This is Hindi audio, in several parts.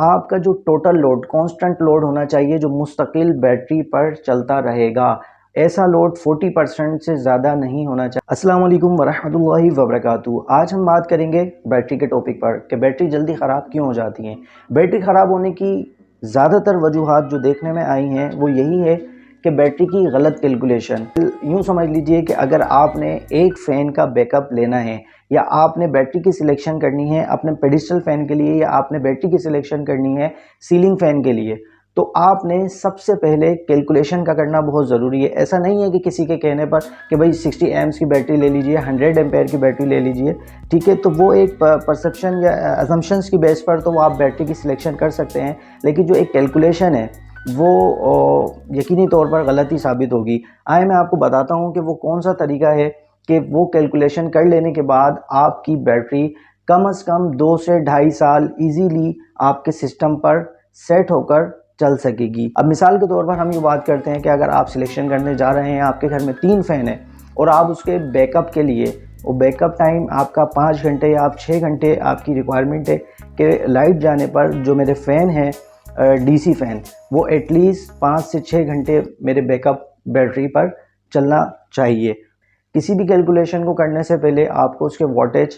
आपका जो टोटल लोड कांस्टेंट लोड होना चाहिए जो मुस्तकिल बैटरी पर चलता रहेगा। ऐसा लोड 40% से ज़्यादा नहीं होना चाहिए। अस्सलाम वालेकुम वरहमतुल्लाहि वबरकातुहू। आज हम बात करेंगे बैटरी के टॉपिक पर कि बैटरी जल्दी ख़राब क्यों हो जाती हैं। बैटरी ख़राब होने की ज़्यादातर वजूहात जो देखने में आई हैं वो यही है कि बैटरी की गलत कैलकुलेशन। यूँ समझ लीजिए कि अगर आपने एक फ़ैन का बैकअप लेना है या आपने बैटरी की सिलेक्शन करनी है अपने पेडिस्टल फ़ैन के लिए या आपने बैटरी की सिलेक्शन करनी है सीलिंग फ़ैन के लिए, तो आपने सबसे पहले कैलकुलेशन का करना बहुत ज़रूरी है। ऐसा नहीं है कि किसी के कहने पर कि भाई 60 एम्स की बैटरी ले लीजिए, 100 एम्पेयर की बैटरी ले लीजिए, ठीक है, तो वो एक परसेप्शन या अजम्पशंस की बेस पर तो वो आप बैटरी की सिलेक्शन कर सकते हैं, लेकिन जो एक कैलकुलेशन है वो यकीनी तौर पर गलती साबित होगी। आए मैं आपको बताता हूँ कि वो कौन सा तरीका है कि वो कैलकुलेशन कर लेने के बाद आपकी बैटरी कम से कम 2 से ढाई साल इजीली आपके सिस्टम पर सेट होकर चल सकेगी। अब मिसाल के तौर पर हम ये बात करते हैं कि अगर आप सिलेक्शन करने जा रहे हैं, आपके घर में 3 फ़ैन है और आप उसके बैकअप के लिए वो बैकअप टाइम आपका 5 घंटे या आप 6 घंटे आपकी रिक्वायरमेंट है कि लाइट जाने पर जो मेरे फ़ैन हैं डीसी फ़ैन वो एटलीस्ट 5 से 6 घंटे मेरे बैकअप बैटरी पर चलना चाहिए। किसी भी कैलकुलेशन को करने से पहले आपको उसके वोल्टेज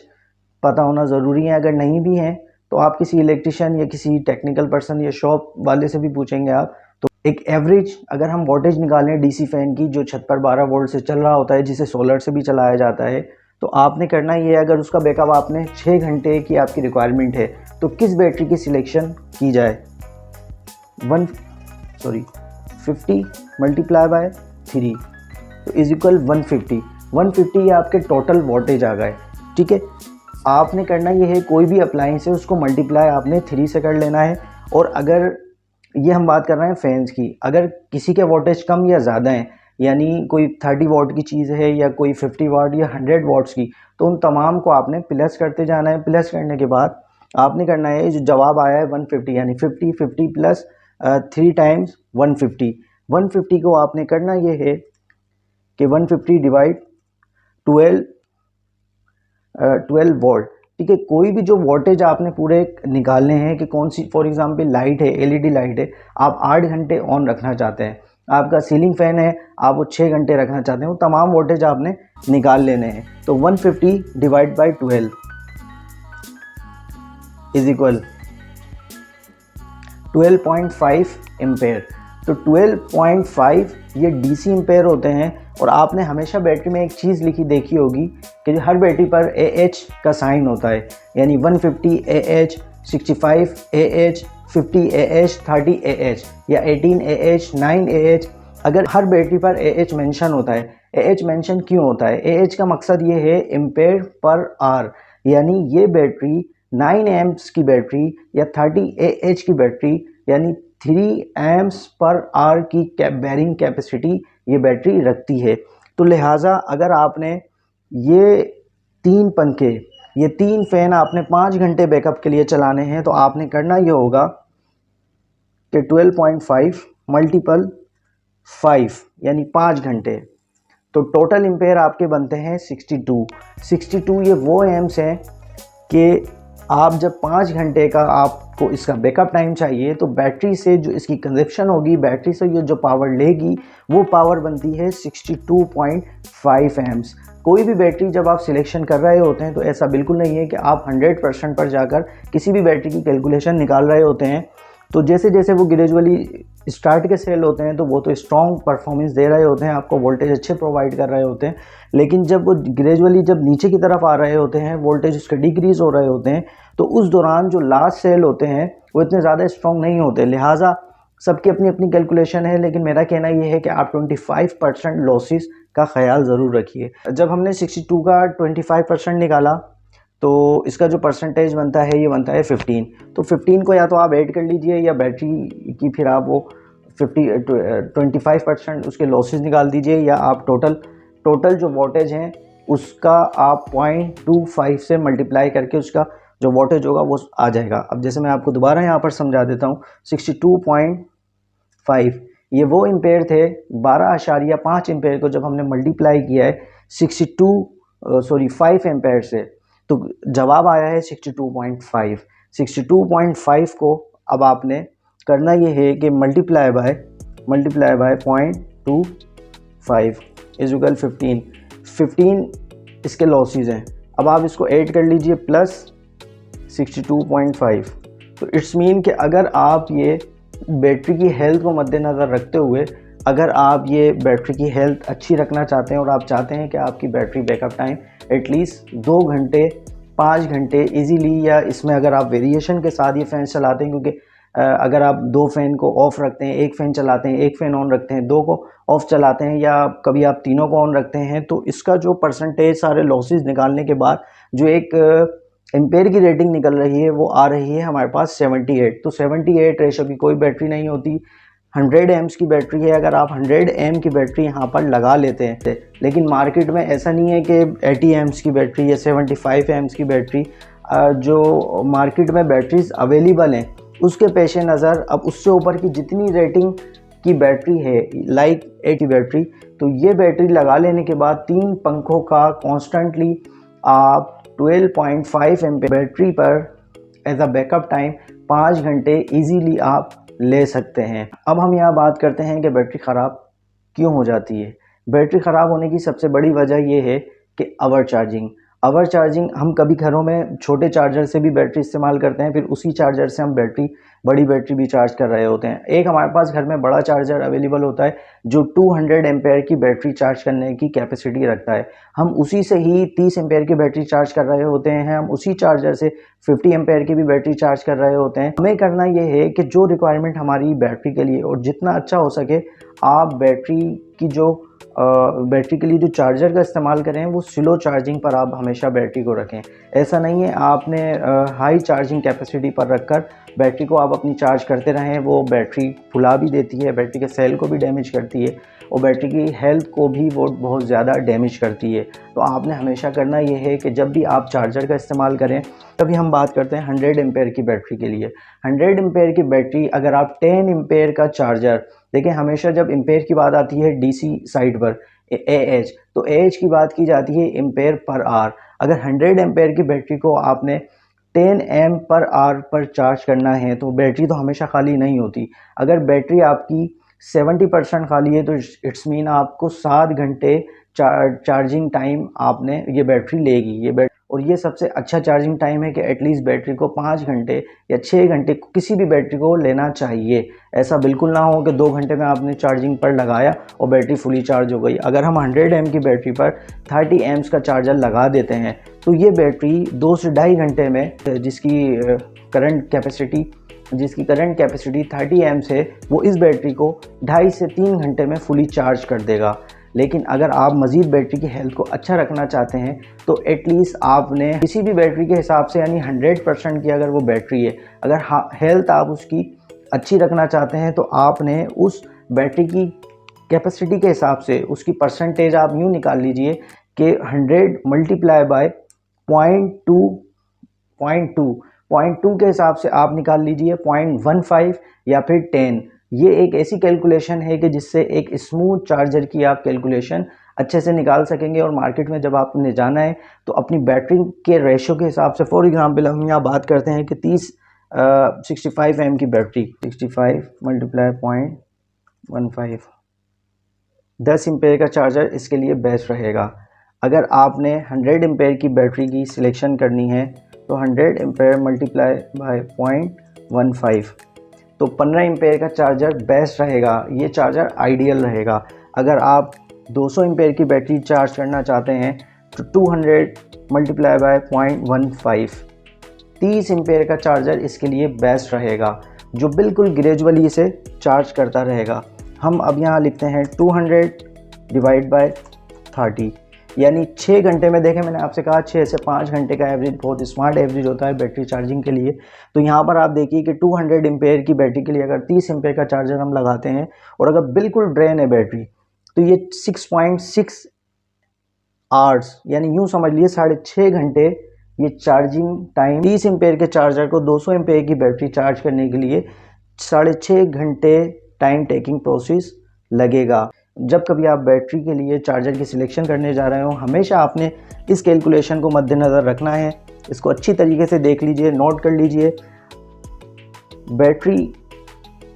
पता होना ज़रूरी है। अगर नहीं भी हैं तो आप किसी इलेक्ट्रिशियन या किसी टेक्निकल पर्सन या शॉप वाले से भी पूछेंगे आप। तो एक एवरेज अगर हम वोल्टेज निकालें डीसी फ़ैन की जो छत पर 12 वोल्ट से चल रहा होता है, जिसे सोलर से भी चलाया जाता है, तो आपने करना ये है, अगर उसका बैकअप आपने 6 घंटे की आपकी रिक्वायरमेंट है तो किस बैटरी की सिलेक्शन की जाए। 50 मल्टीप्लाई बाय 3 तो इज इक्वल 150 ये आपके टोटल वोल्टेज आ गए। ठीक है, आपने करना ये है कोई भी अप्लायंस है उसको मल्टीप्लाई आपने 3 से कर लेना है। और अगर ये हम बात कर रहे हैं फैंस की, अगर किसी के वोल्टेज कम या ज़्यादा हैं, यानी कोई 30 वाट की चीज़ है या कोई 50 वाट या 100 वाट्स की, तो उन तमाम को आपने प्लस करते जाना है। प्लस करने के बाद आपने करना है जो जवाब आया है 150 यानी 50 प्लस 3 टाइम्स 150 को आपने करना ये है कि 150 डिवाइड 12 वोल्ट। ठीक है, कोई भी जो वोल्टेज आपने पूरे निकालने हैं कि कौन सी, फॉर एग्जांपल लाइट है, एलईडी लाइट है, आप 8 घंटे ऑन रखना चाहते हैं, आपका सीलिंग फैन है आप वो 6 घंटे रखना चाहते हैं, वो तमाम वोल्टेज आपने निकाल लेने हैं। तो 150 divide by 12 is equal 12.5 ampere. तो 12.5 ये डीसी एम्पेयर होते हैं। और आपने हमेशा बैटरी में एक चीज़ लिखी देखी होगी कि हर बैटरी पर AH का साइन होता है, यानी 150 AH, 65 AH, 50 AH, 30 AH या 18 AH, 9 AH। अगर हर बैटरी पर AH मेंशन होता है, AH मेंशन क्यों होता है? AH का मकसद ये है एम्पेयर पर आर, यानी ये बैटरी 9 एम्प्स की बैटरी या 30 AH की बैटरी यानी 3 एम्प्स पर आर की बैरिंग कैपेसिटी ये बैटरी रखती है। तो लिहाजा अगर आपने ये 3 पंखे, ये 3 फ़ैन आपने 5 घंटे बैकअप के लिए चलाने हैं, तो आपने करना ये होगा कि 12.5 मल्टीपल 5 यानी 5 घंटे, तो टोटल एम्पेयर आपके बनते हैं 62। ये वो एम्स हैं कि आप जब 5 घंटे का आपको इसका बैकअप टाइम चाहिए तो बैटरी से जो इसकी कंजप्शन होगी, बैटरी से ये जो पावर लेगी वो पावर बनती है 62.5 एम्स। कोई भी बैटरी जब आप सिलेक्शन कर रहे होते हैं तो ऐसा बिल्कुल नहीं है कि आप 100% पर जाकर किसी भी बैटरी की कैलकुलेशन निकाल रहे होते हैं। तो जैसे जैसे वो ग्रेजुअली स्टार्ट के सेल होते हैं तो वो तो स्ट्रॉन्ग परफॉर्मेंस दे रहे होते हैं, आपको वोल्टेज अच्छे प्रोवाइड कर रहे होते हैं, लेकिन जब वो ग्रेजुअली जब नीचे की तरफ आ रहे होते हैं, वोल्टेज उसके डिक्रीज हो रहे होते हैं, तो उस दौरान जो लास्ट सेल होते हैं वो इतने ज़्यादा स्ट्रॉन्ग नहीं होते। लिहाजा सबकी अपनी अपनी कैलकुलेशन है, लेकिन मेरा कहना ये है कि आप 25% लॉसेस का ख्याल ज़रूर रखिए। जब हमने 62 का 25% निकाला तो इसका जो परसेंटेज बनता है ये बनता है 15। तो 15 को या तो आप ऐड कर लीजिए या बैटरी की फिर आप वो 25% उसके लॉसेस निकाल दीजिए, या आप टोटल जो वोल्टेज हैं उसका आप 0.25 से मल्टीप्लाई करके उसका जो वोल्टेज होगा वो आ जाएगा। अब जैसे मैं आपको दोबारा यहाँ पर समझा देता हूँ, 62.5 ये वो एम्पेयर थे, 12.5 एम्पेयर को जब हमने मल्टीप्लाई किया है 5 एम्पेयर से तो जवाब आया है 62.5। 62.5 को अब आपने करना ये है कि मल्टीप्लाई बाय 0.25 इज इक्वल 15 इसके लॉसेस हैं। अब आप इसको ऐड कर लीजिए प्लस 62.5। तो इट्स मीन कि अगर आप ये बैटरी की हेल्थ को मद्देनज़र रखते हुए अगर आप ये बैटरी की हेल्थ अच्छी रखना चाहते हैं और आप चाहते हैं कि आपकी बैटरी बैकअप टाइम एटलीस्ट 2 घंटे 5 घंटे इजीली, या इसमें अगर आप वेरिएशन के साथ ये फ़ैन चलाते हैं, क्योंकि अगर आप 2 फ़ैन को ऑफ़ रखते हैं, 1 फ़ैन चलाते हैं, 1 फ़ैन ऑन रखते हैं, 2 को ऑफ़ चलाते हैं, या कभी आप तीनों को ऑन रखते हैं, तो इसका जो परसेंटेज सारे लॉसेस निकालने के बाद जो एक एम्पेयर की रेटिंग निकल रही है वो आ रही है हमारे पास 78। तो 78 रेशो की कोई बैटरी नहीं होती। 100 एम्स की बैटरी है, अगर आप 100 एम की बैटरी यहाँ पर लगा लेते हैं, लेकिन मार्केट में ऐसा नहीं है कि 80 एम्स की बैटरी या 75 एम्स की बैटरी, जो मार्केट में बैटरीज अवेलेबल हैं उसके पेश नज़र अब उससे ऊपर की जितनी रेटिंग की बैटरी है लाइक 80 बैटरी, तो ये बैटरी लगा लेने के बाद 3 पंखों का कॉन्स्टेंटली आप 12.5 एम्पेयर बैटरी पर एज अ बैकअप टाइम 5 घंटे इजीली आप ले सकते हैं। अब हम यहाँ बात करते हैं कि बैटरी ख़राब क्यों हो जाती है। बैटरी ख़राब होने की सबसे बड़ी वजह ये है कि आवर चार्जिंग हम कभी घरों में छोटे चार्जर से भी बैटरी इस्तेमाल करते हैं, फिर उसी चार्जर से हम बड़ी बैटरी भी चार्ज कर रहे होते हैं। एक हमारे पास घर में बड़ा चार्जर अवेलेबल होता है जो 200 एम्पेयर की बैटरी चार्ज करने की कैपेसिटी रखता है। हम उसी से ही 30 एम्पेयर की बैटरी चार्ज कर रहे होते हैं, हम उसी चार्जर से 50 एम्पेयर की भी बैटरी चार्ज कर रहे होते हैं। हमें करना ये है कि जो रिक्वायरमेंट हमारी बैटरी के लिए और जितना अच्छा हो सके आप बैटरी के लिए जो चार्जर का इस्तेमाल करें वो स्लो चार्जिंग पर आप हमेशा बैटरी को रखें। ऐसा नहीं है आपने हाई चार्जिंग कैपेसिटी पर रखकर बैटरी को आप अपनी चार्ज करते रहें, वो बैटरी फुला भी देती है, बैटरी के सेल को भी डैमेज करती है और बैटरी की हेल्थ को भी वो बहुत ज़्यादा डैमेज करती है। तो आपने हमेशा करना ये है कि जब भी आप चार्जर का इस्तेमाल करें, तभी हम बात करते हैं 100 एम्पेयर की बैटरी के लिए। 100 एम्पेयर की बैटरी अगर आप 10 एम्पेयर का चार्जर देखें, हमेशा जब एम्पेयर की बात आती है डीसी साइड पर AH, तो AH की बात की जाती है एम्पेयर पर आवर। अगर 100 एम्पेयर की बैटरी को आपने 10 एम पर आवर पर चार्ज करना है तो बैटरी तो हमेशा खाली नहीं होती। अगर बैटरी आपकी 70% खाली है तो इट्स मीन आपको 7 घंटे चार्जिंग टाइम आपने ये बैटरी लेगी। और ये सबसे अच्छा चार्जिंग टाइम है कि एटलीस्ट बैटरी को 5 घंटे या 6 घंटे किसी भी बैटरी को लेना चाहिए। ऐसा बिल्कुल ना हो कि 2 घंटे में आपने चार्जिंग पर लगाया और बैटरी फुली चार्ज हो गई। अगर हम 100 एम की बैटरी पर 30 एम्स का चार्जर लगा देते हैं तो ये बैटरी 2 से ढाई घंटे में जिसकी करंट कैपेसिटी 30 एम्स है वो इस बैटरी को 2.5 से 3 घंटे में फुली चार्ज कर देगा। लेकिन अगर आप मज़ीद बैटरी की हेल्थ को अच्छा रखना चाहते हैं तो एटलीस्ट आपने किसी भी बैटरी के हिसाब से, यानी 100% की अगर वो बैटरी है, अगर हेल्थ आप उसकी अच्छी रखना चाहते हैं तो आपने उस बैटरी की कैपेसिटी के हिसाब से उसकी परसेंटेज आप यूँ निकाल लीजिए कि 100 मल्टीप्लाई बाय 0.2 के हिसाब से आप निकाल लीजिए 0.15 या फिर 10। ये एक ऐसी कैलकुलेशन है कि जिससे एक स्मूथ चार्जर की आप कैलकुलेशन अच्छे से निकाल सकेंगे। और मार्केट में जब आपने जाना है तो अपनी बैटरी के रेशो के हिसाब से, फॉर एग्जांपल हम यहाँ बात करते हैं कि 65 एम की बैटरी, 65 मल्टीप्लाई 0.15, 10 एम्पेयर का चार्जर इसके लिए बेस्ट रहेगा। अगर आपने 100 एम्पेयर की बैटरी की सिलेक्शन करनी है तो 100 एम्पेयर मल्टीप्लाई बाय 0.15, तो 15 एम्पेयर का चार्जर बेस्ट रहेगा। ये चार्जर आइडियल रहेगा। अगर आप 200 एम्पेयर की बैटरी चार्ज करना चाहते हैं तो 200 मल्टीप्लाई बाय 0.15, 30 एम्पेयर का चार्जर इसके लिए बेस्ट रहेगा, जो बिल्कुल ग्रेजुअली इसे चार्ज करता रहेगा। हम अब यहाँ लिखते हैं 200 डिवाइड बाय 30, यानी 6 घंटे में, देखें मैंने आपसे कहा 6 से 5 घंटे का एवरेज बहुत स्मार्ट एवरेज होता है बैटरी चार्जिंग के लिए। तो यहाँ पर आप देखिए कि 200 एम्पेयर की बैटरी के लिए अगर 30 एम्पेयर का चार्जर हम लगाते हैं और अगर बिल्कुल ड्रेन है बैटरी तो ये 6.6 आवर्स, यानी यूँ समझ लिए 6.5 घंटे ये चार्जिंग टाइम 30 एम्पेयर के चार्जर को 200 एम्पेयर की बैटरी चार्ज करने के लिए 6.5 घंटे टाइम टेकिंग प्रोसेस लगेगा। जब कभी आप बैटरी के लिए चार्जर की सिलेक्शन करने जा रहे हो हमेशा आपने इस कैलकुलेशन को मद्देनज़र रखना है। इसको अच्छी तरीके से देख लीजिए, नोट कर लीजिए। बैटरी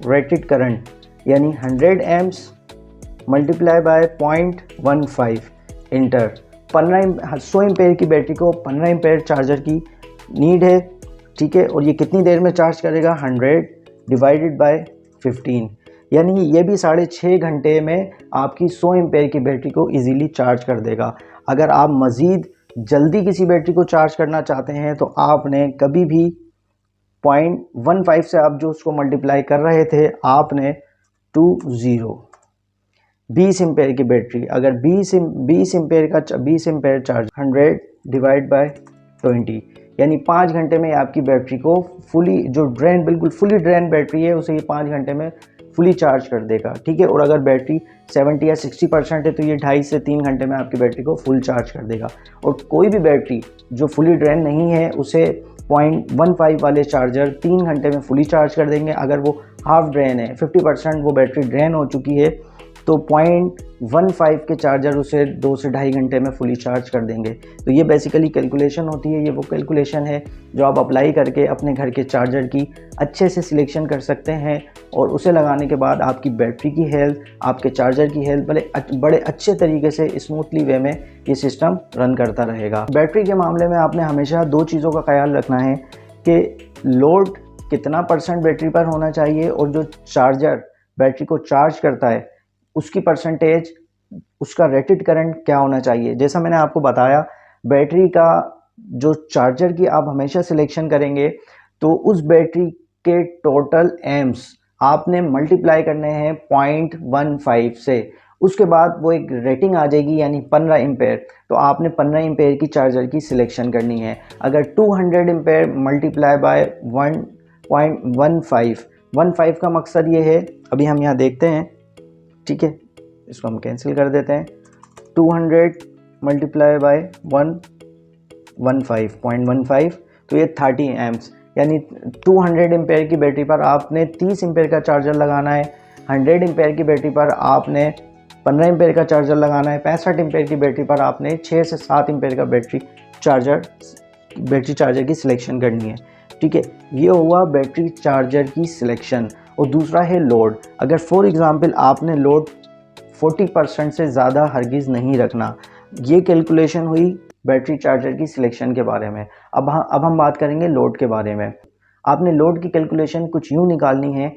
रेटेड करंट यानी 100 amps multiply by 0.15 inter 100 ampere की बैटरी को 15 एम्पेयर चार्जर की नीड है, ठीक है। और ये कितनी देर में चार्ज करेगा, 100 डिवाइडेड बाय 15, यानी ये भी 6.5 घंटे में आपकी 100 एम्पेयर की बैटरी को इजीली चार्ज कर देगा। अगर आप मज़ीद जल्दी किसी बैटरी को चार्ज करना चाहते हैं तो आपने कभी भी 0.15 से आप जो उसको मल्टीप्लाई कर रहे थे, आपने 20 एम्पेयर की बैटरी, अगर 20 एम्पेयर चार्ज 100 डिवाइड बाय 20, यानी 5 घंटे में आपकी बैटरी को फुली, जो बिल्कुल फुली ड्रेन बैटरी है उसे ये 5 घंटे में फुली चार्ज कर देगा, ठीक है। और अगर बैटरी 70 या 60% है तो ये 2.5 से 3 घंटे में आपकी बैटरी को फुल चार्ज कर देगा। और कोई भी बैटरी जो फुली ड्रेन नहीं है उसे 0.15 वाले चार्जर 3 घंटे में फुली चार्ज कर देंगे। अगर वो हाफ ड्रेन है, 50% वो बैटरी ड्रेन हो चुकी है, तो 0.15 के चार्जर उसे 2 से 2.5 घंटे में फुली चार्ज कर देंगे। तो ये बेसिकली कैलकुलेशन होती है, ये वो कैलकुलेशन है जो आप अप्लाई करके अपने घर के चार्जर की अच्छे से सिलेक्शन कर सकते हैं। और उसे लगाने के बाद आपकी बैटरी की हेल्थ, आपके चार्जर की हेल्थ बड़े अच्छे तरीके से स्मूथली वे में ये सिस्टम रन करता रहेगा। बैटरी के मामले में आपने हमेशा 2 चीज़ों का ख्याल रखना है कि लोड कितना % बैटरी पर होना चाहिए और जो चार्जर बैटरी को चार्ज करता है उसकी परसेंटेज, उसका रेटेड करंट क्या होना चाहिए। जैसा मैंने आपको बताया, बैटरी का जो चार्जर की आप हमेशा सिलेक्शन करेंगे तो उस बैटरी के टोटल एम्प्स आपने मल्टीप्लाई करने हैं 0.15 से, उसके बाद वो एक रेटिंग आ जाएगी यानी 15 एम्पेयर। तो आपने 15 एम्पेयर की चार्जर की सिलेक्शन करनी है। अगर 200 एम्पेयर मल्टीप्लाई बाय 1.15 का मकसद ये है, अभी हम यहाँ देखते हैं, ठीक है, इसको हम कैंसिल कर देते हैं। 200 मल्टीप्लाई बाय 115 तो ये 30 एम्प्स, यानी 200 एम्पेयर की बैटरी पर आपने 30 एम्पेयर का चार्जर लगाना है। 100 एम्पेयर की बैटरी पर आपने 15 एम्पेयर का चार्जर लगाना है। 65 एम्पेयर की बैटरी पर आपने 6 से 7 एम्पेयर का बैटरी चार्जर की सिलेक्शन करनी है, ठीक है। ये हुआ बैटरी चार्जर की सिलेक्शन। और दूसरा है लोड। अगर फॉर एग्ज़ाम्पल आपने लोड 40% से ज़्यादा हरगिज़ नहीं रखना। ये कैलकुलेशन हुई बैटरी चार्जर की सिलेक्शन के बारे में। अब हम बात करेंगे लोड के बारे में। आपने लोड की कैलकुलेशन कुछ यूँ निकालनी है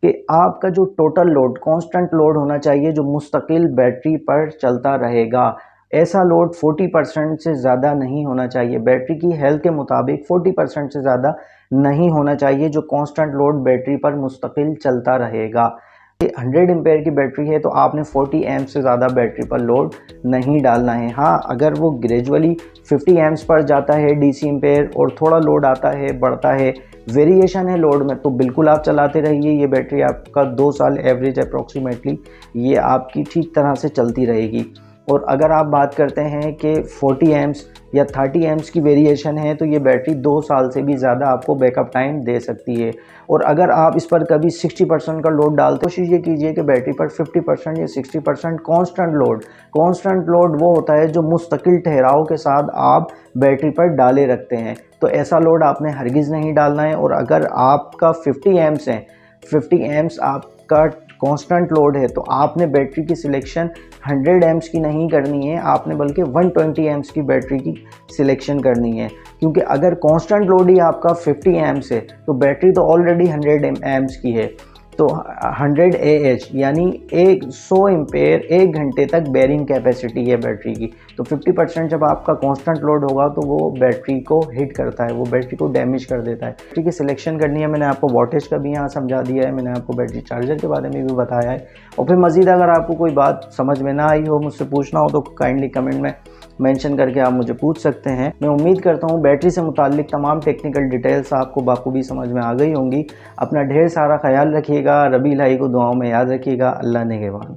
कि आपका जो टोटल लोड कांस्टेंट लोड होना चाहिए जो मुस्तकिल बैटरी पर चलता रहेगा। ऐसा लोड 40% से ज़्यादा नहीं होना चाहिए। बैटरी की हेल्थ के मुताबिक 40% से ज़्यादा नहीं होना चाहिए जो कांस्टेंट लोड बैटरी पर मुस्तकिल चलता रहेगा। 100 एम्पेयर की बैटरी है तो आपने 40 एम्प से ज़्यादा बैटरी पर लोड नहीं डालना है। हाँ, अगर वो ग्रेजुअली 50 एम्प्स पर जाता है DC एम्पेयर और थोड़ा लोड आता है, बढ़ता है, वेरिएशन है लोड में, तो बिल्कुल आप चलाते रहिए। ये बैटरी आपका 2 साल एवरेज अप्रॉक्सीमेटली ये आपकी ठीक तरह से चलती रहेगी। और अगर आप बात करते हैं कि 40 एम्प्स या 30 एम्प्स की वेरिएशन है तो ये बैटरी 2 साल से भी ज़्यादा आपको बैकअप टाइम दे सकती है। और अगर आप इस पर कभी 60% का लोड डालते, कोशिश ये कीजिए कि बैटरी पर 50% या 60% कांस्टेंट लोड वो होता है जो मुस्तकिल ठहराव के साथ आप बैटरी पर डाले रखते हैं। तो ऐसा लोड आपने हरगिज़ नहीं डालना है। और अगर आपका 50 एम्प्स है, 50 एम्प्स आपका कांस्टेंट लोड है, तो आपने बैटरी की सिलेक्शन 100 एम्प्स की नहीं करनी है, आपने बल्कि 120 एम्प्स की बैटरी की सिलेक्शन करनी है। क्योंकि अगर कांस्टेंट लोड ही आपका 50 एम्प्स है तो बैटरी तो ऑलरेडी 100 एम्प्स की है, तो 100 AH यानी 100 एम्पेयर 1 घंटे तक बेरिंग कैपेसिटी है बैटरी की। तो 50% जब आपका कांस्टेंट लोड होगा तो वो बैटरी को हिट करता है, वो बैटरी को डैमेज कर देता है। बैटरी की सिलेक्शन करनी है। मैंने आपको वोल्टेज का भी यहाँ समझा दिया है, मैंने आपको बैटरी चार्जर के बारे में भी बताया है। और फिर मज़ीद अगर आपको कोई बात समझ में ना आई हो, मुझसे पूछना हो, तो काइंडली कमेंट में मेंशन करके आप मुझे पूछ सकते हैं। मैं उम्मीद करता हूँ बैटरी से मुताल्लिक तमाम टेक्निकल डिटेल्स आपको बाखूबी समझ में आ गई होंगी। अपना ढेर सारा ख्याल रखिएगा। रबी इलाही को दुआओं में याद रखिएगा। अल्लाह नेगहबान।